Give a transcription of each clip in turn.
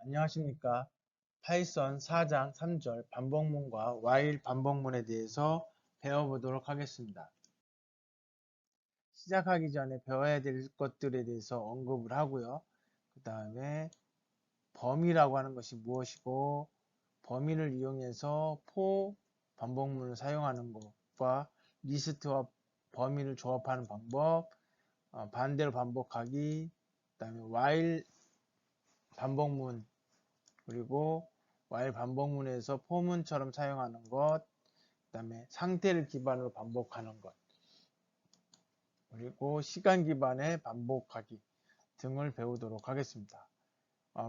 안녕하십니까. 파이썬 4장 3절 반복문과 while 반복문에 대해서 배워보도록 하겠습니다. 시작하기 전에 배워야 될 것들에 대해서 언급을 하고요. 그 다음에 범위라고 하는 것이 무엇이고, 범위를 이용해서 for 반복문을 사용하는 것과 리스트와 범위를 조합하는 방법, 반대로 반복하기, 그 다음에 while 반복문, 그리고 while 반복문에서 포문처럼 사용하는 것, 그 다음에 상태를 기반으로 반복하는 것, 그리고 시간 기반의 반복하기 등을 배우도록 하겠습니다.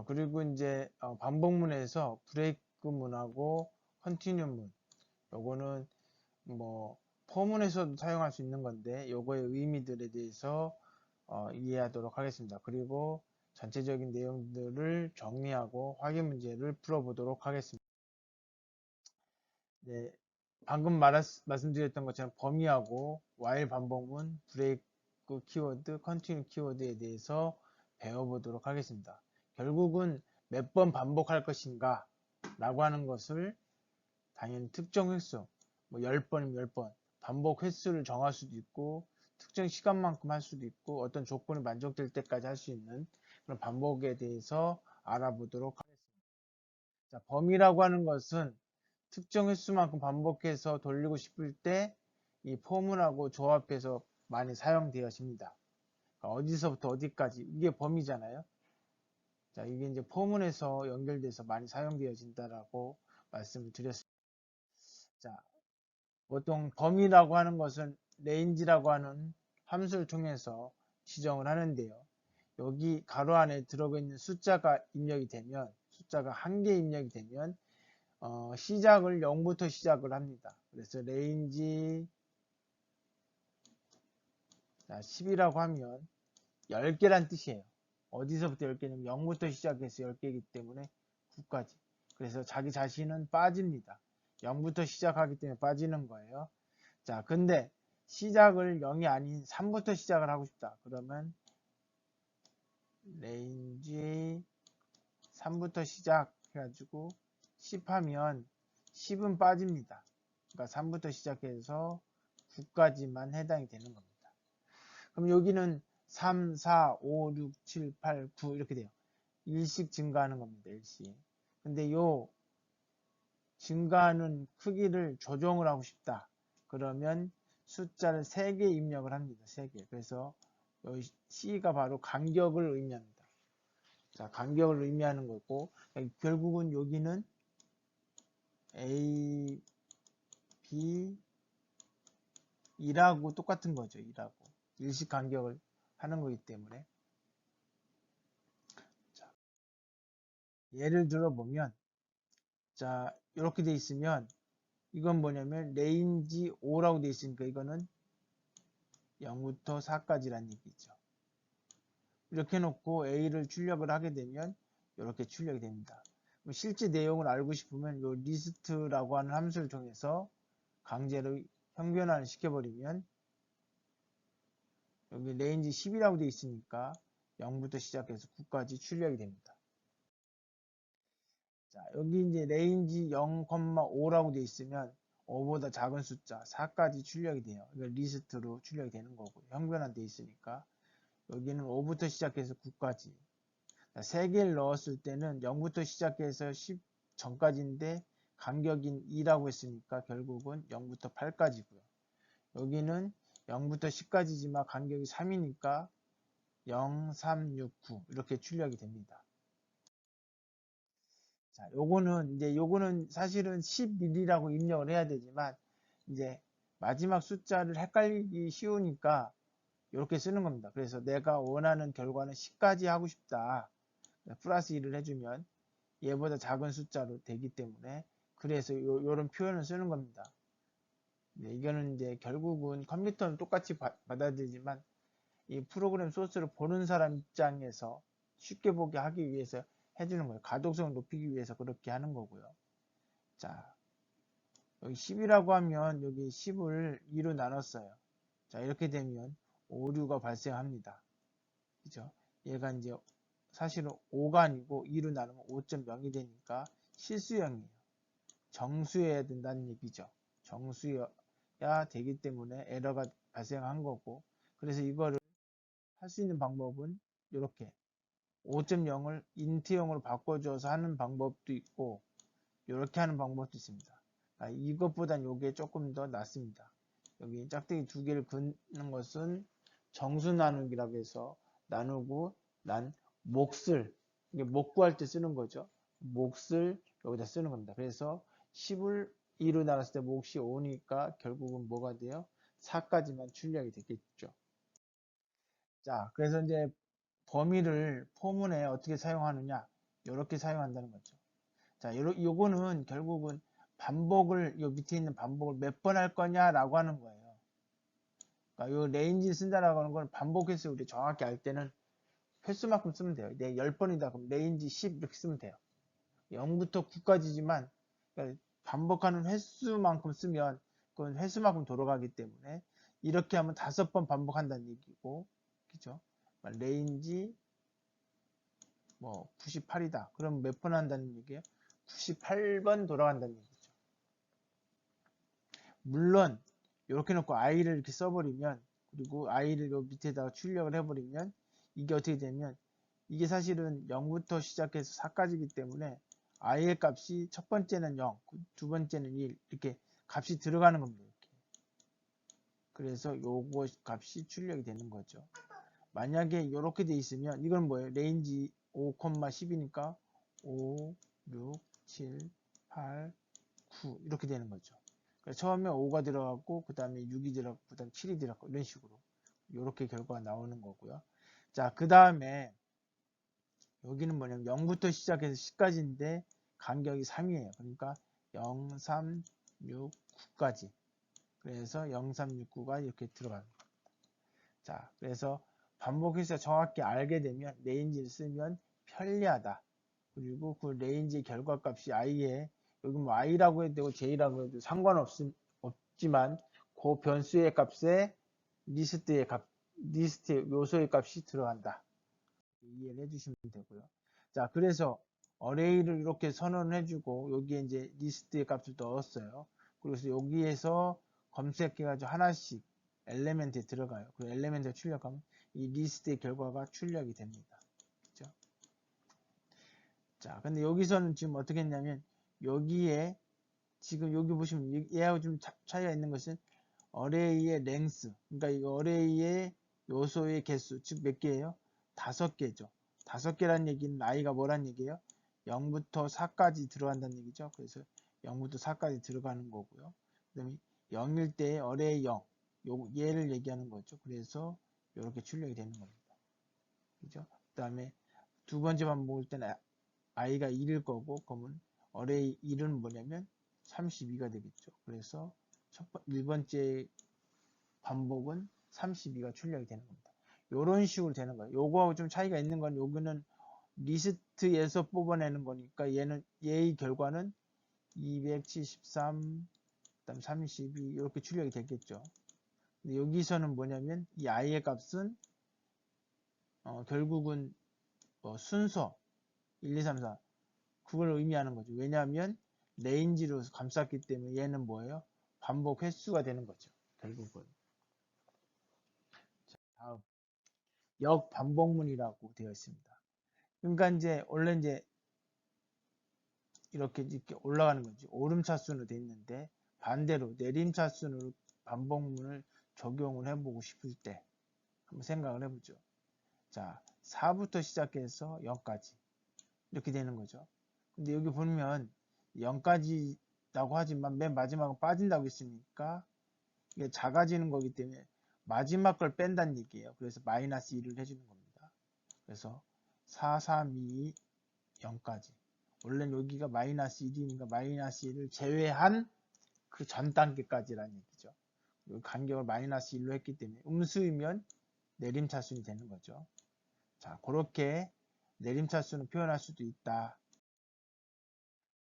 그리고 이제 반복문에서 브레이크문하고 컨티뉴문, 요거는 뭐 포문에서도 사용할 수 있는 건데 요거의 의미들에 대해서 이해하도록 하겠습니다. 그리고 전체적인 내용들을 정리하고 확인 문제를 풀어보도록 하겠습니다. 네, 방금 말씀드렸던 것처럼 범위하고 while 반복문, 브레이크 키워드, 컨티뉴 키워드에 대해서 배워보도록 하겠습니다. 결국은 몇 번 반복할 것인가 라고 하는 것을 당연히 특정 횟수, 뭐 10번이면 10번, 반복 횟수를 정할 수도 있고 특정 시간만큼 할 수도 있고 어떤 조건이 만족될 때까지 할 수 있는 그런 반복에 대해서 알아보도록 하겠습니다. 자, 범위라고 하는 것은 특정 횟수만큼 반복해서 돌리고 싶을 때 이 포문하고 조합해서 많이 사용되어집니다. 그러니까 어디서부터 어디까지 이게 범위잖아요. 자, 이게 이제 포문에서 연결돼서 많이 사용되어진다라고 말씀을 드렸습니다. 자, 보통 범위라고 하는 것은 range라고 하는 함수를 통해서 지정을 하는데요. 여기 가로 안에 들어가 있는 숫자가 입력이 되면, 숫자가 한 개 입력이 되면 시작을 0부터 시작을 합니다. 그래서 range 10이라고 하면 10개란 뜻이에요. 어디서부터 10개냐면 0부터 시작해서 10개이기 때문에 9까지. 그래서 자기 자신은 빠집니다. 0부터 시작하기 때문에 빠지는 거예요. 자, 근데 시작을 0이 아닌 3부터 시작을 하고 싶다. 그러면 range 3부터 시작해가지고 10 하면 10은 빠집니다. 그러니까 3부터 시작해서 9까지만 해당이 되는 겁니다. 그럼 여기는 3, 4, 5, 6, 7, 8, 9 이렇게 돼요. 1씩 증가하는 겁니다. 1씩. 근데 요 증가하는 크기를 조정을 하고 싶다. 그러면 숫자를 3개 입력을 합니다. 3개. 그래서 C가 바로 간격을 의미합니다. 자, 간격을 의미하는 거고 결국은 여기는 A, B, 2라고 똑같은 거죠. 2라고. 일식 간격을 하는 거기 때문에 자, 예를 들어 보면 자, 이렇게 돼 있으면 이건 뭐냐면 range 5라고 돼 있으니까 이거는 0부터 4까지란 얘기죠. 이렇게 놓고 A를 출력을 하게 되면 이렇게 출력이 됩니다. 실제 내용을 알고 싶으면 이 리스트라고 하는 함수를 통해서 강제로 형변화를 시켜버리면 여기 range 10이라고 돼 있으니까 0부터 시작해서 9까지 출력이 됩니다. 자, 여기 이제 range 0,5라고 돼 있으면 5보다 작은 숫자 4까지 출력이 돼요. 이거 리스트로 출력이 되는 거고 형변화 돼 있으니까 여기는 5부터 시작해서 9까지 3개를 넣었을 때는 0부터 시작해서 10 전까지인데 간격인 2라고 했으니까 결국은 0부터 8까지고요. 여기는 0부터 10까지지만 간격이 3이니까 0, 3, 6, 9 이렇게 출력이 됩니다. 자, 요거는 사실은 11이라고 입력을 해야 되지만 이제 마지막 숫자를 헷갈리기 쉬우니까 이렇게 쓰는 겁니다. 그래서 내가 원하는 결과는 10까지 하고 싶다. 플러스 1을 해주면 얘보다 작은 숫자로 되기 때문에 그래서 요런 표현을 쓰는 겁니다. 이거는 이제 결국은 컴퓨터는 똑같이 받아들이지만 이 프로그램 소스를 보는 사람 입장에서 쉽게 보게 하기 위해서 해주는 거예요. 가독성을 높이기 위해서 그렇게 하는 거고요. 자, 여기 10이라고 하면 여기 10을 2로 나눴어요. 자, 이렇게 되면 오류가 발생합니다. 그죠? 얘가 이제 사실은 5가 아니고 2로 나누면 5.0이 되니까 실수형이에요. 정수여야 된다는 얘기죠. 정수여야 되기 때문에 에러가 발생한 거고, 그래서 이거를 할 수 있는 방법은 이렇게 5.0을 인트형으로 바꿔줘서 하는 방법도 있고, 이렇게 하는 방법도 있습니다. 이것보단 이게 조금 더 낫습니다. 여기 짝대기 두 개를 긋는 것은 정수 나누기라고 해서 나누고 난 몫을, 이게 목 구할 때 쓰는 거죠. 몫을 여기다 쓰는 겁니다. 그래서 10을 2로 나눴을 때 몫이 5니까 결국은 뭐가 돼요? 4까지만 출력이 되겠죠. 자, 그래서 이제 범위를 포문에 어떻게 사용하느냐, 이렇게 사용한다는 거죠. 자, 요거는 결국은 반복을, 요 밑에 있는 반복을 몇 번 할 거냐라고 하는 거예요. 그러니까 요 레인지 쓴다라고 하는 건 반복해서 우리 정확히 알 때는 횟수만큼 쓰면 돼요. 내 10번이다. 그럼 레인지 10 이렇게 쓰면 돼요. 0부터 9까지지만 그러니까 반복하는 횟수만큼 쓰면 그건 횟수만큼 돌아가기 때문에 이렇게 하면 5번 반복한다는 얘기고, 그죠? 레인지 뭐 98이다. 그럼 몇 번 한다는 얘기예요? 98번 돌아간다는 얘기죠. 물론 이렇게 놓고 i를 이렇게 써버리면, 그리고 i를 요 밑에다가 출력을 해버리면 이게 어떻게 되면, 이게 사실은 0부터 시작해서 4까지이기 때문에 i의 값이 첫 번째는 0, 두 번째는 1 이렇게 값이 들어가는 겁니다. 이렇게. 그래서 요거 값이 출력이 되는 거죠. 만약에 이렇게 돼 있으면 이건 뭐예요? 레인지 5,10이니까 5, 6, 7, 8, 9 이렇게 되는 거죠. 그러니까 처음에 5가 들어갔고 그 다음에 6이 들어갔고 그 다음에 7이 들어갔고 이런 식으로 이렇게 결과가 나오는 거고요. 자, 그 다음에 여기는 뭐냐면 0부터 시작해서 10까지인데 간격이 3이에요. 그러니까 0, 3, 6, 9까지. 그래서 0, 3, 6, 9가 이렇게 들어갑니다. 자, 그래서 반복해서 정확히 알게 되면 레인지를 쓰면 편리하다. 그리고 그 레인지의 결과값이 i에, 여기 뭐 i라고 해도 되고 j라고 해도 상관없지만 그 변수의 값에 리스트의 요소의 값이 들어간다. 이해를 해주시면 되고요. 자, 그래서 어레이를 이렇게 선언을 해주고 여기에 이제 리스트의 값을 넣었어요. 그래서 여기에서 검색해가지고 하나씩 엘리멘트에 들어가요. 그 엘리멘트에 출력하면 이 리스트의 결과가 출력이 됩니다. 그죠? 자, 근데 여기서는 지금 어떻게 했냐면 여기에 지금 여기 보시면 얘하고 좀 차이가 있는 것은 어레이의 랭스, 그러니까 이 어레이의 요소의 개수, 즉 몇 개예요? 5개죠. 5개라는 얘기는 i가 뭐란 얘기예요? 0부터 4까지 들어간다는 얘기죠. 그래서 0부터 4까지 들어가는 거고요. 그 다음에 0일 때 어레이 0, 얘를 얘기하는 거죠. 그래서 이렇게 출력이 되는 겁니다. 그죠? 그 다음에 두 번째 반복일 때는 i가 1일 거고, 그러면 어레이 1은 뭐냐면 32가 되겠죠. 그래서 1번째 반복은 32가 출력이 되는 겁니다. 이런 식으로 되는 거예요. 요거하고 좀 차이가 있는 건 여기는 리스트에서 뽑아내는 거니까 얘의 결과는 273, 그다음 32 이렇게 출력이 되겠죠. 근데 여기서는 뭐냐면 이 i의 값은 결국은 순서 1, 2, 3, 4 그걸 의미하는 거죠. 왜냐하면 레인지로 감쌌기 때문에 얘는 뭐예요? 반복 횟수가 되는 거죠. 결국은. 자, 다음 역반복문이라고 되어 있습니다. 그러니까 이제 원래 이제 이렇게 올라가는 거지. 오름차순으로 되어 있는데 반대로 내림차순으로 반복문을 적용을 해보고 싶을 때 한번 생각을 해보죠. 자, 4부터 시작해서 0까지 이렇게 되는 거죠. 근데 여기 보면 0까지라고 하지만 맨 마지막은 빠진다고 했으니까 이게 작아지는 거기 때문에 마지막 걸 뺀다는 얘기예요. 그래서 마이너스 1을 해주는 겁니다. 그래서 4, 3, 2, 0까지. 원래는 여기가 마이너스 1이니까 마이너스 1을 제외한 그 전 단계까지라는 얘기죠. 여기 간격을 마이너스 1로 했기 때문에 음수이면 내림차순이 되는 거죠. 자, 그렇게 내림차순을 표현할 수도 있다.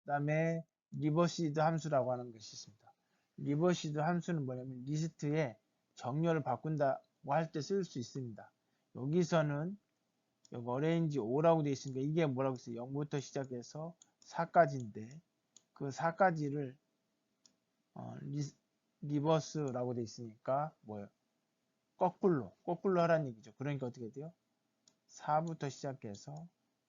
그 다음에 리버시드 함수라고 하는 것이 있습니다. 리버시드 함수는 뭐냐면 리스트에 정렬을 바꾼다고 할 때 쓸 수 있습니다. 여기서는 여기 어레인지 5라고 되어 있으니까 이게 뭐라고 했어요? 0부터 시작해서 4까지인데 그 4까지를 리버스라고 되어 있으니까 뭐예요? 거꾸로 하라는 얘기죠. 그러니까 어떻게 돼요? 4부터 시작해서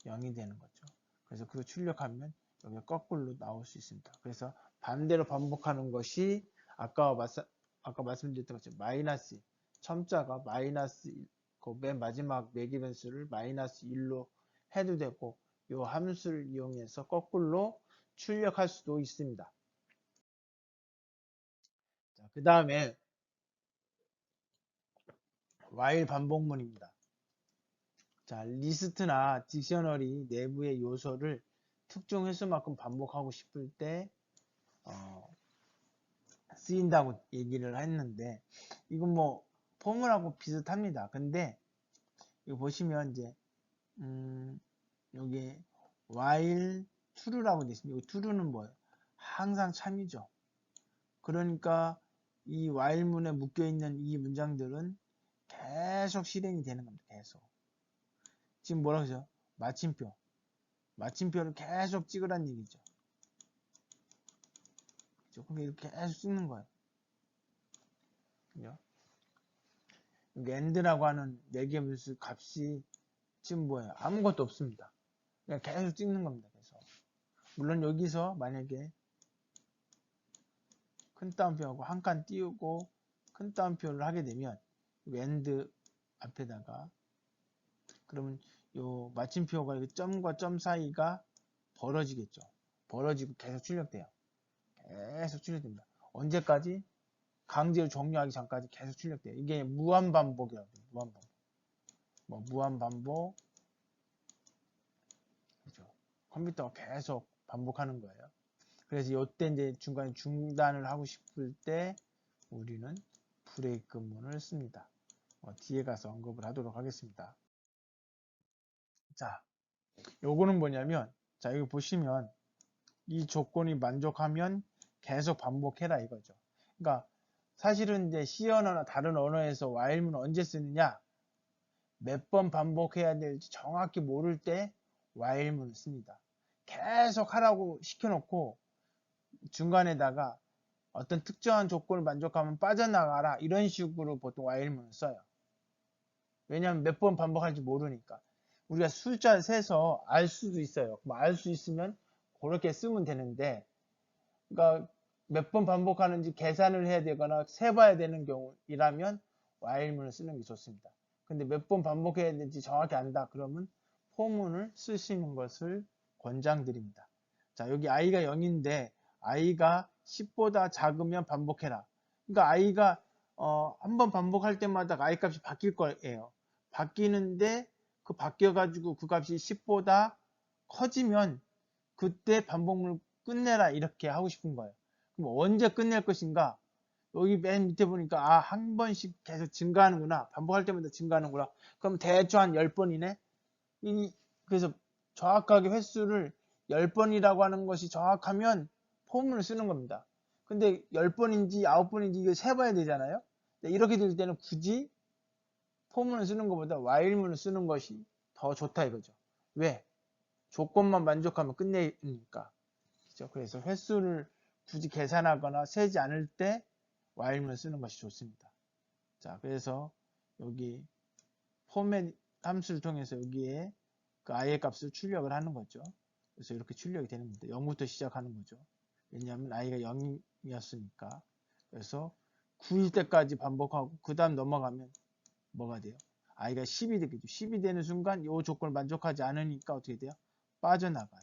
0이 되는 거죠. 그래서 그거 출력하면 여기 거꾸로 나올 수 있습니다. 그래서 반대로 반복하는 것이 아까 말씀드렸던 것처럼 마이너스 첨자가 마이너스 그맨 마지막 매기 변수를 마이너스 1로 해도 되고 이 함수를 이용해서 거꾸로 출력할 수도 있습니다. 그 다음에 while 반복문입니다. 자, 리스트나 딕셔너리 내부의 요소를 특정 횟수만큼 반복하고 싶을 때 쓰인다고 얘기를 했는데 이건 뭐 폼물하고 비슷합니다. 근데 이거 보시면 이제 여기 while true라고 되어 있습니다. 이 true는 뭐예요? 항상 참이죠. 그러니까 이 while문에 묶여있는 이 문장들은 계속 실행이 되는 겁니다. 계속. 지금 뭐라고 하죠? 마침표를 계속 찍으란 얘기죠. 그럼 이렇게 계속 찍는 거예요. 그죠? end라고 하는 4개 분수 값이 지금 뭐예요? 아무것도 없습니다. 그냥 계속 찍는 겁니다. 그래서 물론 여기서 만약에 큰 따옴표하고 한 칸 띄우고 큰 따옴표를 하게 되면 end 앞에다가 그러면 요 마침표가 이 점과 점 사이가 벌어지겠죠. 벌어지고 계속 출력돼요. 계속 출력됩니다. 언제까지? 강제로 종료하기 전까지 계속 출력돼요. 이게 무한반복이라고 해요. 무한반복. 뭐 무한반복. 그죠? 컴퓨터가 계속 반복하는 거예요. 그래서 이때 이제 중간에 중단을 하고 싶을 때 우리는 브레이크문을 씁니다. 뒤에 가서 언급을 하도록 하겠습니다. 자, 요거는 뭐냐면, 자, 여기 보시면 이 조건이 만족하면 계속 반복해라 이거죠. 그러니까 사실은 이제 C 언어나 다른 언어에서 while문을 언제 쓰느냐, 몇 번 반복해야 될지 정확히 모를 때 while문을 씁니다. 계속 하라고 시켜놓고 중간에다가 어떤 특정한 조건을 만족하면 빠져나가라 이런 식으로 보통 while문을 써요. 왜냐하면 몇 번 반복할지 모르니까. 우리가 숫자 세서 알 수도 있어요. 알 수 있으면 그렇게 쓰면 되는데, 그러니까 몇 번 반복하는지 계산을 해야 되거나 세봐야 되는 경우이라면 while문을 쓰는 게 좋습니다. 근데 몇 번 반복해야 되는지 정확히 안다 그러면 for문을 쓰시는 것을 권장드립니다. 자, 여기 i가 0인데 i가 10보다 작으면 반복해라. 그러니까 i가 한 번 반복할 때마다 i 값이 바뀔 거예요. 바뀌는데 그 바뀌어가지고 그 값이 10보다 커지면 그때 반복문을 끝내라 이렇게 하고 싶은 거예요. 그럼 언제 끝낼 것인가? 여기 맨 밑에 보니까 한 번씩 계속 증가하는구나. 반복할 때마다 증가하는구나. 그럼 대충 한 10번이네. 그래서 정확하게 횟수를 10번이라고 하는 것이 정확하면 폼을 쓰는 겁니다. 근데 10번인지 9번인지 이거 세봐야 되잖아요. 이렇게 될 때는 굳이 폼을 쓰는 것보다 while문을 쓰는 것이 더 좋다 이거죠. 왜? 조건만 만족하면 끝내니까. 그렇죠? 그래서 횟수를 굳이 계산하거나 세지 않을 때 while문을 쓰는 것이 좋습니다. 자, 그래서 여기 포맷 함수를 통해서 여기에 그 i의 값을 출력을 하는 거죠. 그래서 이렇게 출력이 되는 겁니다. 0부터 시작하는 거죠. 왜냐하면 i가 0이었으니까. 그래서 9일 때까지 반복하고 그 다음 넘어가면 뭐가 돼요? i가 10이 되겠죠. 10이 되는 순간 이 조건을 만족하지 않으니까 어떻게 돼요? 빠져나가요.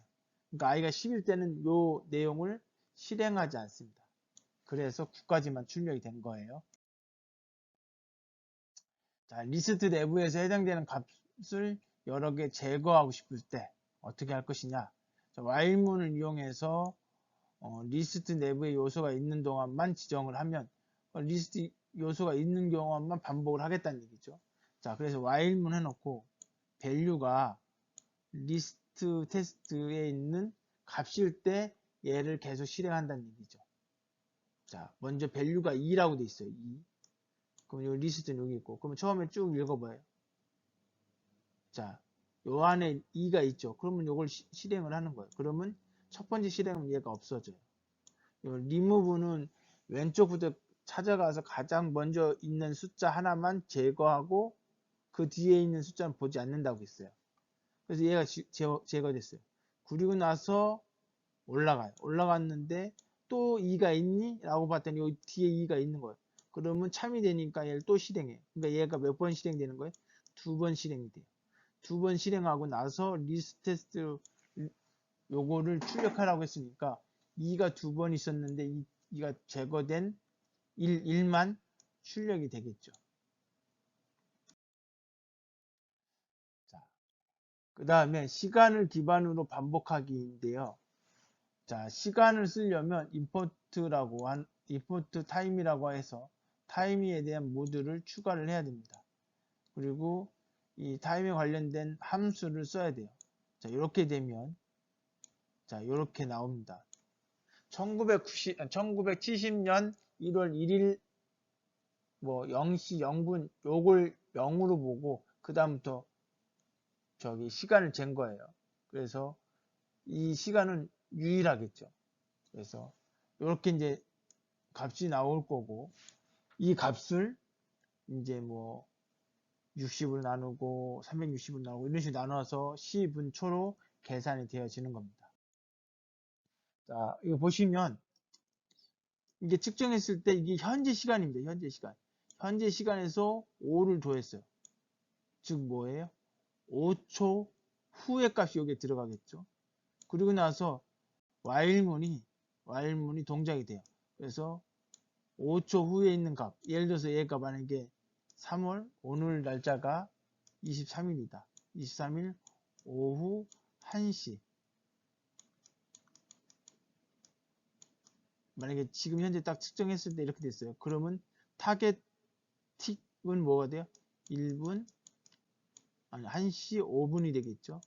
그러니까 i가 10일 때는 이 내용을 실행하지 않습니다. 그래서 9까지만 출력이 된 거예요. 자, 리스트 내부에서 해당되는 값을 여러 개 제거하고 싶을 때 어떻게 할 것이냐. 자, while문을 이용해서 리스트 내부에 요소가 있는 동안만 지정을 하면 리스트 요소가 있는 경우만 반복을 하겠다는 얘기죠. 자, 그래서 while문 해놓고 value가 리스트 테스트에 있는 값일 때 얘를 계속 실행한다는 얘기죠. 자, 먼저 value가 2라고 돼 있어요. 2. 그럼 이 리스트는 여기 있고, 그러면 처음에 쭉 읽어봐요. 자, 요 안에 2가 있죠. 그러면 요걸 실행을 하는 거예요. 그러면 첫 번째 실행은 얘가 없어져요. 요 remove는 왼쪽부터 찾아가서 가장 먼저 있는 숫자 하나만 제거하고 그 뒤에 있는 숫자는 보지 않는다고 했어요. 그래서 얘가 제거됐어요. 그리고 나서 올라가요. 올라갔는데 또 2가 있니? 라고 봤더니 여기 뒤에 2가 있는 거예요. 그러면 참이 되니까 얘를 또 실행해. 그러니까 얘가 몇 번 실행되는 거예요? 2번 실행이 돼요. 2번 실행하고 나서 리스트 테스트 요거를 출력하라고 했으니까 2가 2번 있었는데 2가 제거된 1만 출력이 되겠죠. 자, 그 다음에 시간을 기반으로 반복하기인데요. 자, 시간을 쓰려면 import time이라고 해서 타임에 대한 모드를 추가를 해야 됩니다. 그리고 이 타임에 관련된 함수를 써야 돼요. 자, 이렇게 되면 자, 이렇게 나옵니다. 1970년 1월 1일 뭐 0시 0분 요걸 0으로 보고 그 다음부터 저기 시간을 잰 거예요. 그래서 이 시간은 유일하겠죠. 그래서 이렇게 이제 값이 나올 거고 이 값을 이제 뭐 60으로 나누고 360으로 나누고 이런 식으로 나눠서 10분 초로 계산이 되어지는 겁니다. 자, 이거 보시면 이게 측정했을 때 이게 현재 시간입니다. 현재 시간. 현재 시간에서 5를 더했어요. 즉 뭐예요? 5초 후의 값이 여기에 들어가겠죠. 그리고 나서 while문이 동작이 돼요. 그래서 5초 후에 있는 값, 예를 들어서 얘가 만약에 3월, 오늘 날짜가 23일이다. 23일 오후 1시. 만약에 지금 현재 딱 측정했을 때 이렇게 됐어요. 그러면 타겟 틱은 뭐가 돼요? 1분, 아니 1시 5분이 되겠죠.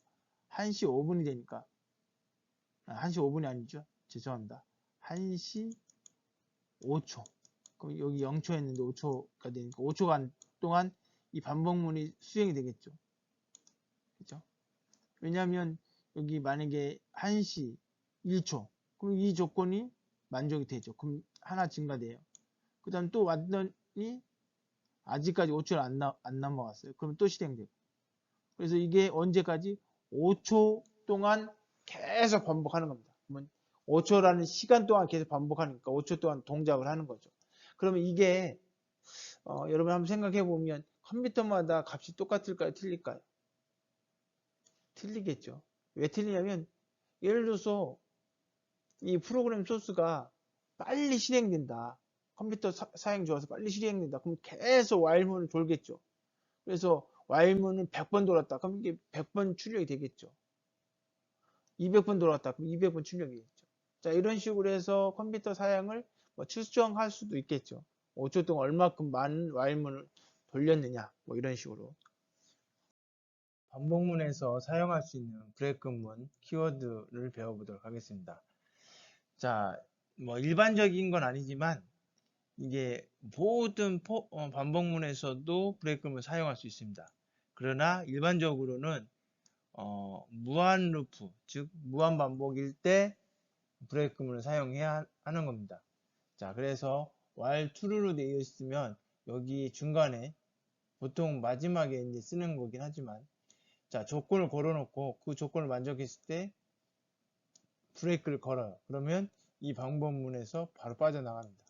1시 5분이 되니까 1시 5분이 아니죠. 죄송합니다. 1시 5초. 그럼 여기 0초 했는데 5초가 되니까 5초간 동안 이 반복문이 수행이 되겠죠. 그죠? 왜냐하면 여기 만약에 1시 1초. 그럼 이 조건이 만족이 되죠. 그럼 하나 증가돼요. 그 다음 또 왔더니 아직까지 5초를 안 넘어갔어요. 그럼 또 실행되고. 그래서 이게 언제까지? 5초 동안 계속 반복하는 겁니다. 그러면 5초라는 시간 동안 계속 반복하니까 5초 동안 동작을 하는 거죠. 그러면 이게 여러분 한번 생각해 보면 컴퓨터마다 값이 똑같을까요? 틀릴까요? 틀리겠죠. 왜 틀리냐면 예를 들어서 이 프로그램 소스가 빨리 실행된다. 컴퓨터 사양 좋아서 빨리 실행된다. 그럼 계속 while문을 돌겠죠. 그래서 while문은 100번 돌았다. 그럼 이게 100번 출력이 되겠죠. 200번 돌았다. 그럼 200번 출력이 되겠죠. 자, 이런 식으로 해서 컴퓨터 사양을 뭐 추정할 수도 있겠죠. 5초 동안 얼마큼 많은 while문을 돌렸느냐. 뭐 이런 식으로. 반복문에서 사용할 수 있는 브레이크문 키워드를 배워보도록 하겠습니다. 자, 뭐 일반적인 건 아니지만 이게 모든 반복문에서도 브레이크문을 사용할 수 있습니다. 그러나 일반적으로는 무한 루프, 즉 무한 반복일 때 브레이크문을 사용해야 하는 겁니다. 자, 그래서 while true로 되어 있으면 여기 중간에 보통 마지막에 이제 쓰는 거긴 하지만 자, 조건을 걸어놓고 그 조건을 만족했을 때 브레이크를 걸어요. 그러면 이 방법문에서 바로 빠져나갑니다.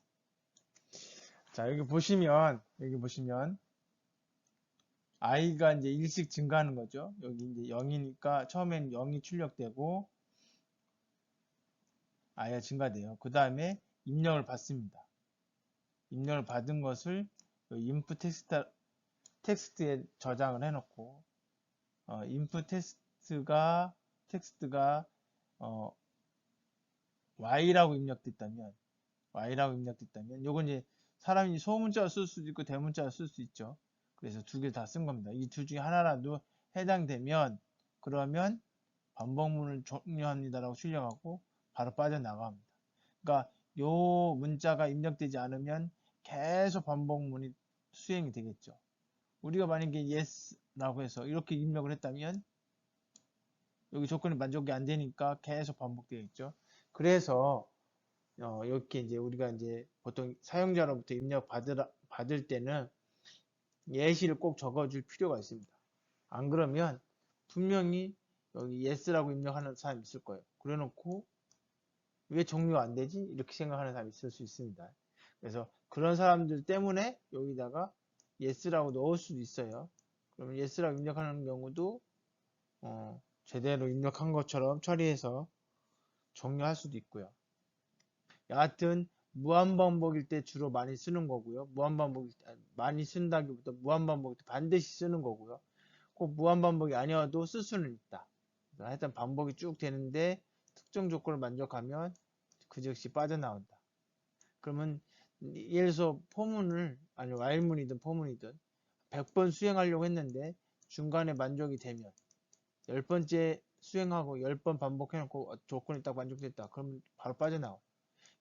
자, 여기 보시면 i가 이제 1씩 증가하는 거죠. 여기 이제 0이니까 처음엔 0이 출력되고 i가 증가돼요. 그 다음에 입력을 받습니다. 입력을 받은 것을 input 텍스트에 저장을 해놓고 input 텍스트가 y라고 입력됐다면 요건 이제 사람이 소문자로 쓸 수도 있고 대문자로 쓸 수 있죠. 그래서 두 개 다 쓴 겁니다. 이 둘 중에 하나라도 해당되면 그러면 반복문을 종료합니다라고 출력하고 바로 빠져나갑니다. 그러니까 요 문자가 입력되지 않으면 계속 반복문이 수행이 되겠죠. 우리가 만약에 yes라고 해서 이렇게 입력을 했다면 여기 조건이 만족이 안 되니까 계속 반복되어 있죠. 그래서 이렇게 이제 우리가 이제 보통 사용자로부터 받을 때는 예시를 꼭 적어줄 필요가 있습니다. 안 그러면 분명히 여기 yes라고 입력하는 사람이 있을 거예요. 그래놓고 왜 종료가 안 되지? 이렇게 생각하는 사람이 있을 수 있습니다. 그래서 그런 사람들 때문에 여기다가 yes라고 넣을 수도 있어요. 그러면 yes라고 입력하는 경우도 제대로 입력한 것처럼 처리해서 종료할 수도 있고요. 여하튼 무한반복일 때 주로 많이 쓰는 거고요. 많이 쓴다기보다 무한반복일 때 반드시 쓰는 거고요. 꼭 무한반복이 아니어도 쓸 수는 있다. 하여튼 반복이 쭉 되는데 특정 조건을 만족하면 그 즉시 빠져나온다. 그러면 예를 들어서 포문을 아니 while문이든 포문이든 100번 수행하려고 했는데 중간에 만족이 되면 10번째 수행하고 10번 반복해놓고 조건이 딱 만족됐다. 그러면 바로 빠져나와.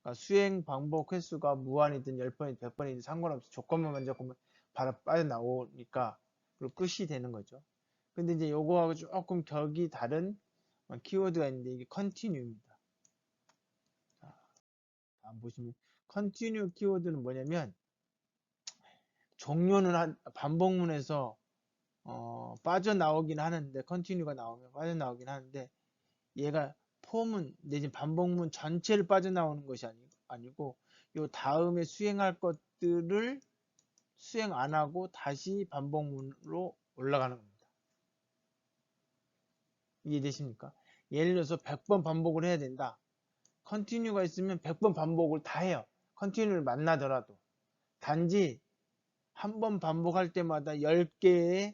그러니까 수행 반복 횟수가 무한이든 10번이든 100번이든 상관없이 조건만 만족하면 바로 빠져나오니까 그리고 끝이 되는 거죠. 근데 이제 요거하고 조금 격이 다른 키워드가 있는데 이게 continue입니다. 다음 보시면 continue 키워드는 뭐냐면 종료는 반복문에서 빠져나오긴 하는데 continue가 나오면 빠져나오긴 하는데 얘가 포문 내지 반복문 전체를 빠져나오는 것이 아니고 요 다음에 수행할 것들을 수행 안 하고 다시 반복문으로 올라가는 겁니다. 이해되십니까? 예를 들어서 100번 반복을 해야 된다. 컨티뉴가 있으면 100번 반복을 다 해요. 컨티뉴를 만나더라도. 단지 한 번 반복할 때마다 10개의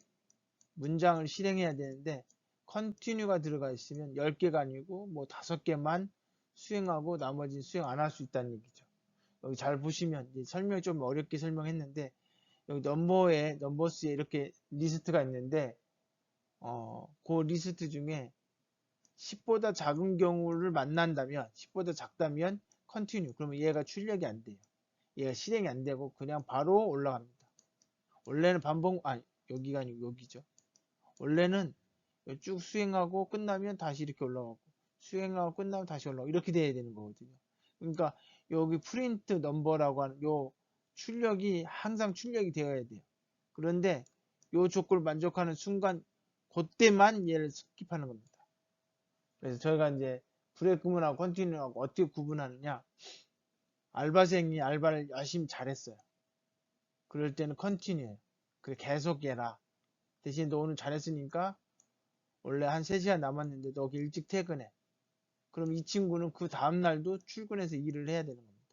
문장을 실행해야 되는데 컨티뉴가 들어가 있으면 10개가 아니고 뭐 5개만 수행하고 나머지는 수행 안 할 수 있다는 얘기죠. 여기 잘 보시면 설명이 좀 어렵게 설명했는데 여기 넘버스에 이렇게 리스트가 있는데 그 리스트 중에 10보다 작은 경우를 만난다면 10보다 작다면 컨티뉴 그러면 얘가 출력이 안 돼요. 얘가 실행이 안 되고 그냥 바로 올라갑니다. 원래는 여기가 아니고 여기죠. 원래는 쭉 수행하고 끝나면 다시 이렇게 올라가고 수행하고 끝나면 다시 올라가고 이렇게 돼야 되는 거거든요. 그러니까 여기 프린트 넘버라고 하는 요 출력이 항상 출력이 되어야 돼요. 그런데 요 조건을 만족하는 순간 그때만 얘를 스킵하는 겁니다. 그래서 저희가 이제 브레이크 구문하고 컨티뉴하고 어떻게 구분하느냐. 알바생이 알바를 열심히 잘했어요. 그럴 때는 컨티뉴해요. 그래 계속 해라. 대신 너 오늘 잘했으니까 원래 한 3시간 남았는데 너 일찍 퇴근해. 그럼 이 친구는 그 다음날도 출근해서 일을 해야 되는 겁니다.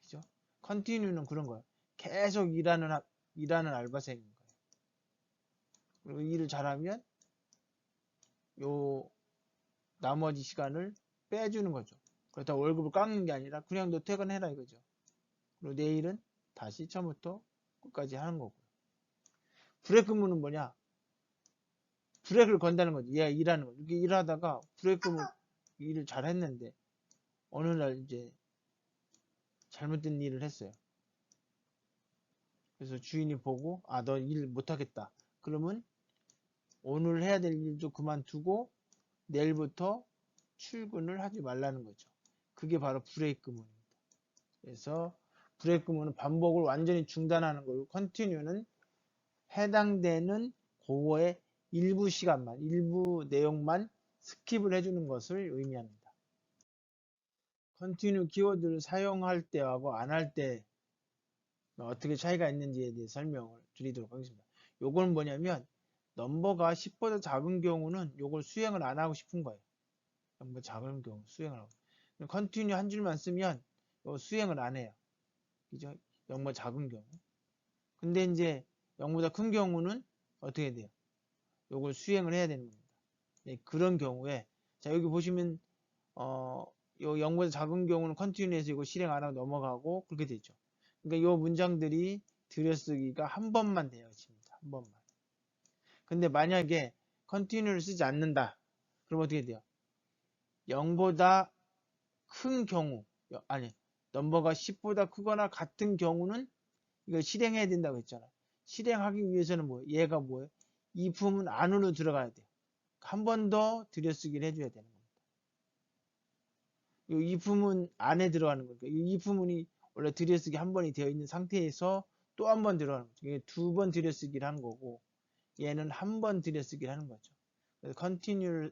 그죠? 컨티뉴는 그런 거예요. 계속 일하는 알바생인 거예요. 그리고 일을 잘하면 요 나머지 시간을 빼주는 거죠. 그렇다고 월급을 깎는 게 아니라 그냥 너 퇴근해라 이거죠. 그리고 내일은 다시 처음부터 끝까지 하는 거고요. 브레이크문은 뭐냐? 브레이크를 건다는 거지. 얘가 일하는 거죠. 이렇게 일하다가 브레이크문 일을 잘 했는데 어느 날 이제 잘못된 일을 했어요. 그래서 주인이 보고 너 일 못하겠다. 그러면 오늘 해야 될 일도 그만두고 내일부터 출근을 하지 말라는 거죠. 그게 바로 브레이크문입니다. 그래서 브레이크문은 반복을 완전히 중단하는 거고 컨티뉴는 해당되는 그거의 일부 시간만, 일부 내용만 스킵을 해주는 것을 의미합니다. 컨티뉴 키워드를 사용할 때하고 안 할 때 어떻게 차이가 있는지에 대해 설명을 드리도록 하겠습니다. 요건 뭐냐면 넘버가 10보다 작은 경우는 요걸 수행을 안 하고 싶은 거예요. 넘버 작은 경우 수행을 하고. 컨티뉴 한 줄만 쓰면 요 수행을 안 해요. 그죠? 0보다 작은 경우. 근데 이제 0보다 큰 경우는 어떻게 돼요? 요걸 수행을 해야 되는 겁니다. 네, 그런 경우에 자 여기 보시면 요 0보다 작은 경우는 컨티뉴에서 이거 실행 안 하고 넘어가고 그렇게 되죠. 그러니까 요 문장들이 들여쓰기가 한 번만 되어 있습니다. 한 번만. 근데 만약에 컨티뉴를 쓰지 않는다. 그럼 어떻게 돼요? 0보다 큰 경우 넘버가 10보다 크거나 같은 경우는 이걸 실행해야 된다고 했잖아. 실행하기 위해서는 뭐예요? 얘가 뭐예요? 이 품은 안으로 들어가야 돼요. 한 번 더 들여쓰기를 해줘야 되는 겁니다. 이 if문 안에 들어가는 거니까 이 if문이 원래 들여쓰기 한 번이 되어 있는 상태에서 또 한 번 들어가는 거죠. 이게 두 번 들여쓰기를 한 거고 얘는 한 번 들여쓰기를 하는 거죠. 그래서 continue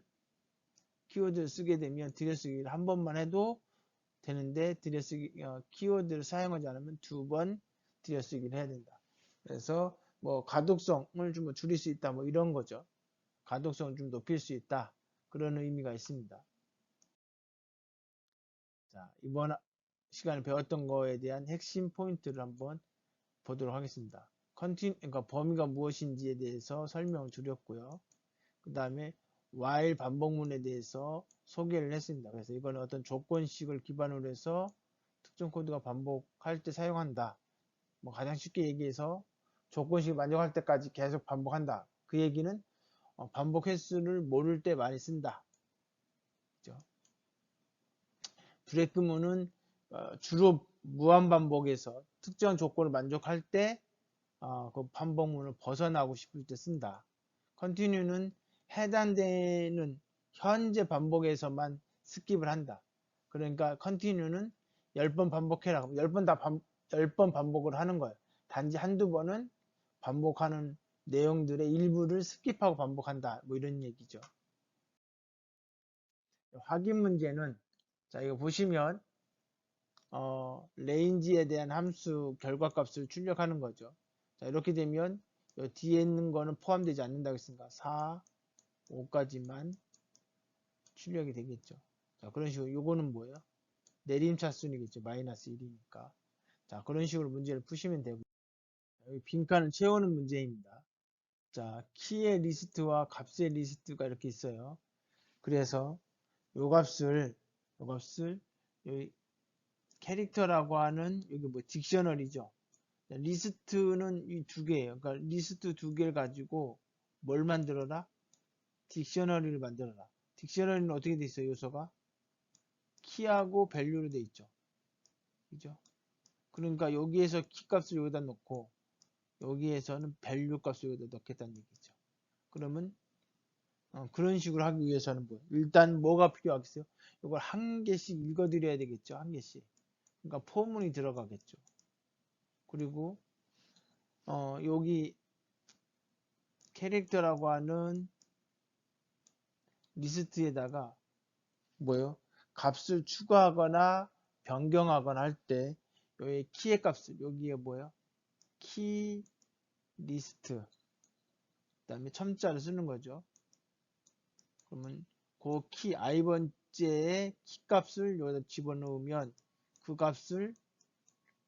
키워드를 쓰게 되면 들여쓰기를 한 번만 해도 되는데 들여쓰기 키워드를 사용하지 않으면 두 번 들여쓰기를 해야 된다. 그래서 뭐 가독성을 좀 줄일 수 있다 뭐 이런 거죠. 가독성을 좀 높일 수 있다 그런 의미가 있습니다. 자, 이번 시간에 배웠던 거에 대한 핵심 포인트를 한번 보도록 하겠습니다. 그러니까 범위가 무엇인지에 대해서 설명을 드렸고요. 그 다음에 while 반복문에 대해서 소개를 했습니다. 그래서 이거는 어떤 조건식을 기반으로 해서 특정 코드가 반복할 때 사용한다. 뭐 가장 쉽게 얘기해서 조건식이 만족할 때까지 계속 반복한다. 그 얘기는 반복 횟수를 모를 때 많이 쓴다. 그죠? 브레이크문은 주로 무한 반복에서 특정 조건을 만족할 때 그 반복문을 벗어나고 싶을 때 쓴다. 컨티뉴는 해당되는 현재 반복에서만 스킵을 한다. 그러니까 컨티뉴는 10번 반복해라. 10번 반복을 하는 거예요. 단지 한두 번은 반복하는 내용들의 일부를 스킵하고 반복한다. 뭐 이런 얘기죠. 확인 문제는 자 이거 보시면 레인지에 대한 함수 결과값을 출력하는 거죠. 자, 이렇게 되면 뒤에 있는 거는 포함되지 않는다고 했으니까 4, 5까지만 출력이 되겠죠. 자, 그런 식으로 요거는 뭐예요? 내림차순이겠죠. 마이너스 1이니까. 자, 그런 식으로 문제를 푸시면 되고 여기 빈칸을 채우는 문제입니다. 자, 키의 리스트와 값의 리스트가 이렇게 있어요. 그래서 요 값을 여기 캐릭터라고 하는 여기 뭐 딕셔너리죠. 리스트는 이 두 개예요. 그러니까 리스트 두 개를 가지고 뭘 만들어라? 딕셔너리를 만들어라. 딕셔너리는 어떻게 돼 있어요? 요소가 키하고 밸류로 돼 있죠. 그죠? 그러니까 여기에서 키 값을 여기다 놓고 여기에서는 밸류 값을 여기다 넣겠다는 얘기죠. 그러면 그런 식으로 하기 위해서는 뭐 일단 뭐가 필요하겠어요? 이걸 한 개씩 읽어드려야 되겠죠. 한 개씩. 그러니까 포문이 들어가겠죠. 그리고 여기 캐릭터라고 하는 리스트에다가 뭐요? 값을 추가하거나 변경하거나 할 때 여기 키의 값을 여기에 뭐요? 키 리스트 그 다음에 첨자를 쓰는 거죠. 그러면 그 키 i번째의 키 값을 여기다 집어넣으면 그 값을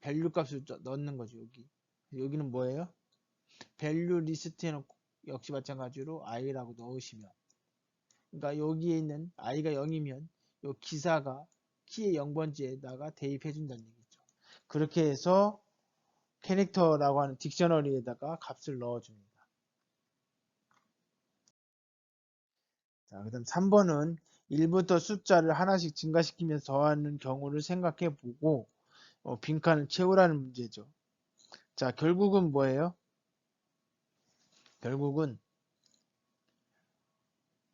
밸류 값을 넣는 거죠. 여기는 뭐예요? 밸류 리스트에 놓고 역시 마찬가지로 i라고 넣으시면 그러니까 여기에 있는 i가 0이면 이 기사가 키의 0번째에다가 대입해 준다는 얘기죠. 그렇게 해서 캐릭터라고 하는 딕셔너리에다가 값을 넣어줍니다. 자, 그 다음 3번은 1부터 숫자를 하나씩 증가시키면서 더하는 경우를 생각해 보고 빈칸을 채우라는 문제죠. 자, 결국은 뭐예요? 결국은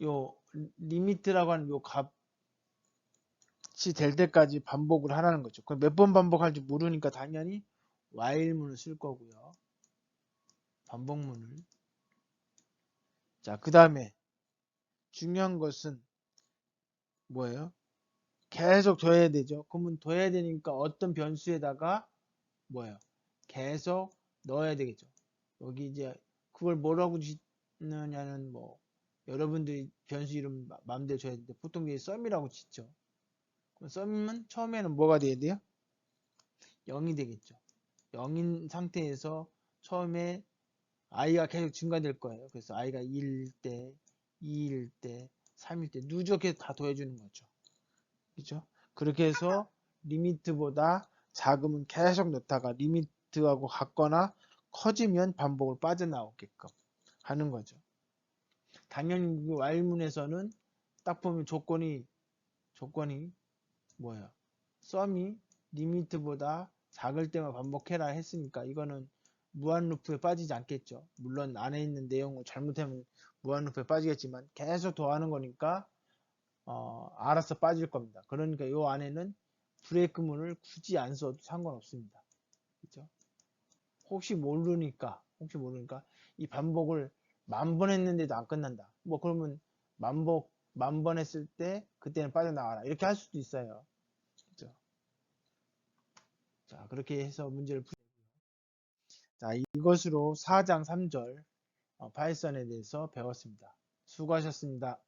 요 리미트라고 하는 요 값이 될 때까지 반복을 하라는 거죠. 그럼 몇 번 반복할지 모르니까 당연히 while문을 쓸 거고요. 반복문을. 자, 그 다음에 중요한 것은 뭐예요? 계속 더해야 되죠. 그러면 더해야 되니까 어떤 변수에다가 뭐예요? 계속 넣어야 되겠죠. 여기 이제 그걸 뭐라고 짓느냐는 뭐 여러분들이 변수 이름 마음대로 줘야 되는데 보통 이게 썸이라고 짓죠. 그럼 썸은 처음에는 뭐가 돼야 돼요? 0이 되겠죠. 0인 상태에서 처음에 i가 계속 증가될 거예요. 그래서 i가 1일 때, 2일 때, 3일 때 누적해서 다 더해주는 거죠. 그죠? 그렇게 해서 리미트보다 작으면 계속 넣다가 리미트하고 같거나 커지면 반복을 빠져나오게끔 하는 거죠. 당연히 그 while문에서는 딱 보면 조건이 뭐예요? 썸이 리미트보다 작을 때만 반복해라 했으니까 이거는 무한 루프에 빠지지 않겠죠. 물론 안에 있는 내용을 잘못하면 무한루프에 빠지겠지만 계속 더하는 거니까 알아서 빠질 겁니다. 그러니까 이 안에는 브레이크문을 굳이 안 써도 상관없습니다. 그죠? 혹시 모르니까 이 반복을 1000번 했는데도 안 끝난다. 뭐 그러면 만 번 했을 때 그때는 빠져나가라. 이렇게 할 수도 있어요. 그죠? 자, 그렇게 해서 문제를 풀. 자, 이것으로 4장 3절 파이썬에 대해서 배웠습니다. 수고하셨습니다.